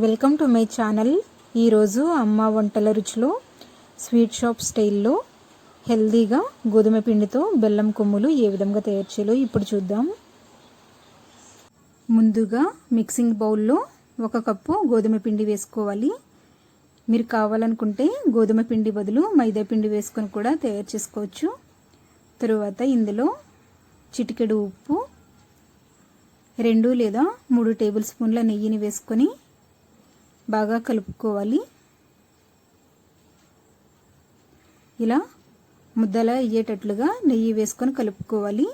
Welcome to my channel. ఈరోజు అమ్మ వంటల రుచిలో స్వీట్ షాప్ స్టైల్లో హెల్దీగా గోధుమ పిండితో బెల్లం కొమ్ములు ఏ విధంగా తయారు చేయాలో ఇప్పుడు చూద్దాం. ముందుగా మిక్సింగ్ బౌల్లో 1 కప్పు గోధుమ పిండి వేసుకోవాలి. మీరు కావాలనుకుంటే గోధుమ పిండి బదులు మైదా పిండి వేసుకొని కూడా తయారు చేసుకోవచ్చు. తరువాత ఇందులో చిటికెడు ఉప్పు, 2 లేదా 3 టేబుల్ స్పూన్ల నెయ్యిని వేసుకొని బాగా కలుపుకోవాలి. ఇలా ముద్దలా అయ్యేటట్లుగా నెయ్యి వేసుకొని కలుపుకోవాలి.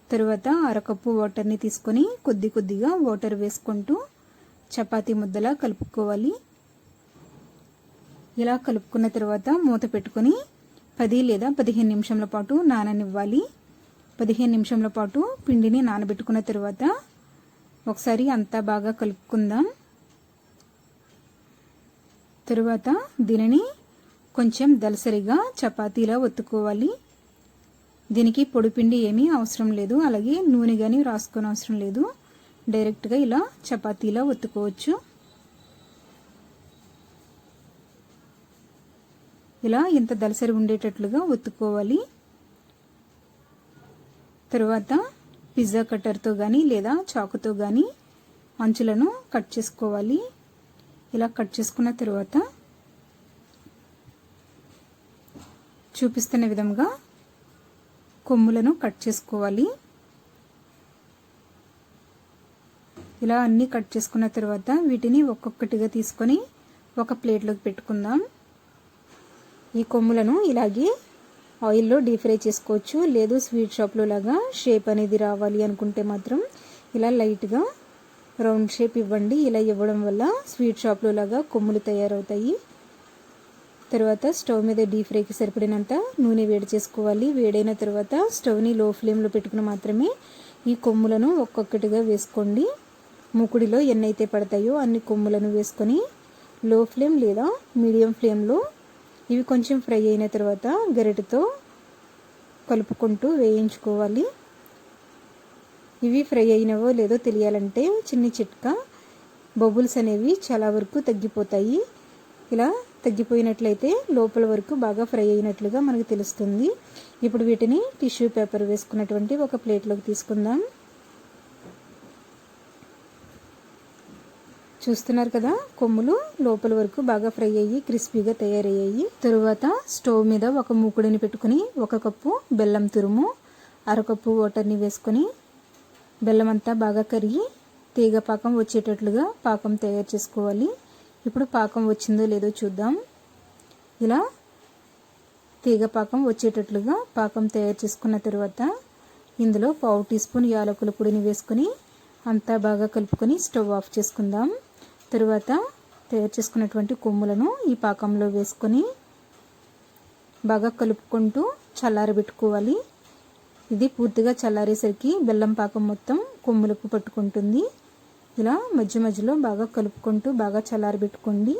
తరువాత 1/2 కప్పు వాటర్ని తీసుకొని కొద్ది కొద్దిగా వాటర్ వేసుకుంటూ చపాతీ ముద్దలా కలుపుకోవాలి. ఇలా కలుపుకున్న తర్వాత మూత పెట్టుకొని 10 లేదా 15 నిమిషాల పాటు నాననివ్వాలి. 15 నిమిషాల పాటు పిండిని నానబెట్టుకున్న తర్వాత ఒకసారి అంతా బాగా కలుపుకుందాం. తరువాత దీనిని కొంచెం దలసరిగా చపాతీలా ఒత్తుకోవాలి. దీనికి పొడిపిండి ఏమీ అవసరం లేదు, అలాగే నూనె కానీ రాసుకొని అవసరం లేదు. డైరెక్ట్గా ఇలా చపాతీలా ఒత్తుకోవచ్చు. ఇలా ఇంత దలసరి ఉండేటట్లుగా ఒత్తుకోవాలి. తరువాత పిజ్జా కట్టర్తో కానీ లేదా చాకుతో కానీ అంచులను కట్ చేసుకోవాలి. ఇలా కట్ చేసుకున్న తర్వాత చూపిస్తున్న విధంగా కొమ్ములను కట్ చేసుకోవాలి. ఇలా అన్నీ కట్ చేసుకున్న తర్వాత వీటిని ఒక్కొక్కటిగా తీసుకొని ఒక ప్లేట్లోకి పెట్టుకుందాం. ఈ కొమ్ములను ఇలాగే ఆయిల్లో డీప్ ఫ్రై చేసుకోవచ్చు. లేదు స్వీట్ షాప్లో లాగా షేప్ అనేది రావాలి అనుకుంటే మాత్రం ఇలా లైట్గా రౌండ్ షేప్ ఇవ్వండి. ఇలా ఇవ్వడం వల్ల స్వీట్ షాప్లో లాగా కొమ్ములు తయారవుతాయి. తర్వాత స్టవ్ మీద డీప్ ఫ్రైకి సరిపడినంత నూనె వేడి చేసుకోవాలి. వేడైన తర్వాత స్టవ్ని లో ఫ్లేమ్లో పెట్టుకుని మాత్రమే ఈ కొమ్ములను ఒక్కొక్కటిగా వేసుకోండి. మూకుడిలో ఎన్నైతే పడతాయో అన్ని కొమ్ములను వేసుకొని లో ఫ్లేమ్ లేదా మీడియం ఫ్లేమ్లో ఇవి కొంచెం ఫ్రై అయిన తర్వాత గరిటెతో కలుపుకుంటూ వేయించుకోవాలి. ఇవి ఫ్రై అయినవో లేదో తెలియాలంటే చిన్న చిట్కా, బబుల్స్ అనేవి చాలా వరకు తగ్గిపోతాయి. ఇలా తగ్గిపోయినట్లయితే లోపల వరకు బాగా ఫ్రై అయినట్లుగా మనకు తెలుస్తుంది. ఇప్పుడు వీటిని టిష్యూ పేపర్ వేసుకున్నటువంటి ఒక ప్లేట్లోకి తీసుకుందాం. చూస్తున్నారు కదా, కొమ్ములు లోపల వరకు బాగా ఫ్రై అయ్యి క్రిస్పీగా తయారయ్యాయి. తరువాత స్టవ్ మీద ఒక మూకుడిని పెట్టుకుని 1 కప్పు బెల్లం తురుము, 1/2 కప్పు వాటర్ని వేసుకొని బెల్లం అంతా బాగా కరిగి తీగ పాకం వచ్చేటట్లుగా పాకం తయారు చేసుకోవాలి. ఇప్పుడు పాకం వచ్చిందో లేదో చూద్దాం. ఇలా తీగ పాకం వచ్చేటట్లుగా పాకం తయారు చేసుకున్న తర్వాత ఇందులో 1/2 టీ స్పూన్ యాలకుల పొడిని వేసుకొని అంతా బాగా కలుపుకొని స్టవ్ ఆఫ్ చేసుకుందాం. తరువాత తయారు చేసుకున్నటువంటి కొమ్ములను ఈ పాకంలో వేసుకొని బాగా కలుపుకుంటూ చల్లారబెట్టుకోవాలి. ఇది పూర్తిగా చల్లారేసరికి బెల్లం పాకం మొత్తం కొమ్ములకు పట్టుకుంటుంది. ఇలా మధ్య మధ్యలో బాగా కలుపుకుంటూ బాగా చల్లారబెట్టుకోండి.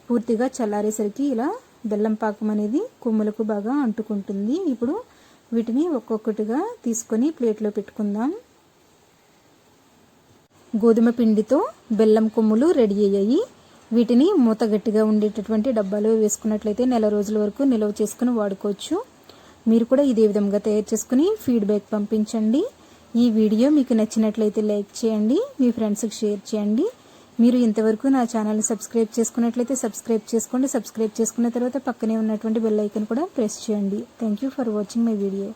పూర్తిగా చల్లారేసరికి ఇలా బెల్లం పాకం అనేది కొమ్ములకు బాగా అంటుకుంటుంది. ఇప్పుడు వీటిని ఒక్కొక్కటిగా తీసుకొని ప్లేట్లో పెట్టుకుందాం. గోధుమ పిండితో బెల్లం కొమ్ములు రెడీ అయ్యాయి. వీటిని మూత గట్టిగా ఉండేటటువంటి డబ్బాలో వేసుకున్నట్లయితే నెల రోజుల వరకు నిల్వ చేసుకుని వాడుకోవచ్చు. మీరు కూడా ఇదే విధంగా తయారు చేసుకుని ఫీడ్బ్యాక్ పంపించండి. ఈ వీడియో మీకు నచ్చినట్లయితే లైక్ చేయండి, మీ ఫ్రెండ్స్కి షేర్ చేయండి. మీరు ఇంతవరకు నా ఛానల్ని సబ్స్క్రైబ్ చేసుకున్నట్లయితే సబ్స్క్రైబ్ చేసుకోండి. సబ్స్క్రైబ్ చేసుకున్న తర్వాత పక్కనే ఉన్నటువంటి బెల్ ఐకాన్ కూడా ప్రెస్ చేయండి. Thank you for watching my video.